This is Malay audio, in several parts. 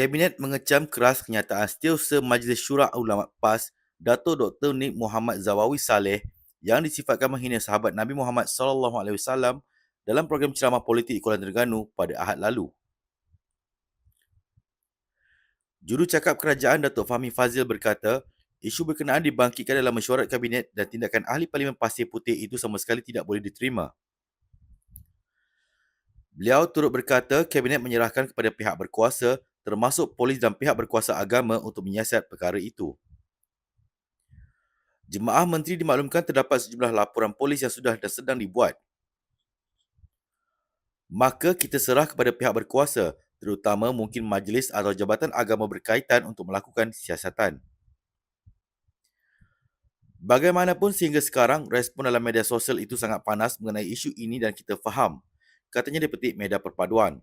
Kabinet mengecam keras kenyataan Setiausaha Majlis Syura Ulama PAS, Dato' Dr. Nik Muhammad Zawawi Saleh yang disifatkan menghina sahabat Nabi Muhammad SAW dalam program ceramah politik di Kuala Terengganu pada Ahad lalu. Jurucakap Kerajaan Datuk Fahmi Fazil berkata, isu berkenaan dibangkitkan dalam mesyuarat Kabinet dan tindakan Ahli Parlimen Pasir Putih itu sama sekali tidak boleh diterima. Beliau turut berkata Kabinet menyerahkan kepada pihak berkuasa termasuk polis dan pihak berkuasa agama untuk menyiasat perkara itu. Jemaah Menteri dimaklumkan terdapat sejumlah laporan polis yang sudah dan sedang dibuat. Maka kita serah kepada pihak berkuasa, terutama mungkin majlis atau jabatan agama berkaitan untuk melakukan siasatan. Bagaimanapun sehingga sekarang, respon dalam media sosial itu sangat panas mengenai isu ini dan kita faham, katanya di petik Media Perpaduan.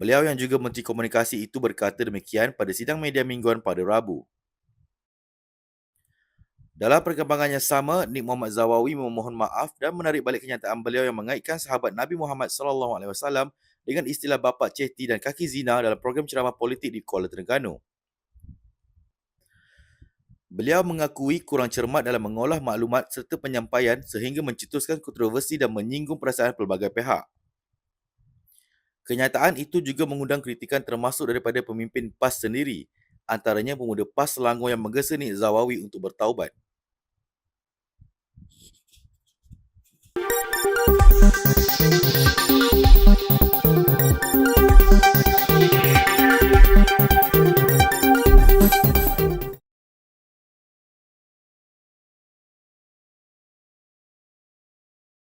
Beliau yang juga Menteri Komunikasi itu berkata demikian pada sidang media mingguan pada Rabu. Dalam perkembangan yang sama, Nik Muhammad Zawawi memohon maaf dan menarik balik kenyataan beliau yang mengaitkan sahabat Nabi Muhammad SAW dengan istilah bapa cehti dan kaki zina dalam program ceramah politik di Kuala Terengganu. Beliau mengakui kurang cermat dalam mengolah maklumat serta penyampaian sehingga mencetuskan kontroversi dan menyinggung perasaan pelbagai pihak. Kenyataan itu juga mengundang kritikan termasuk daripada pemimpin PAS sendiri, antaranya pemuda PAS Selangor yang menggesa Nik Zawawi untuk bertaubat.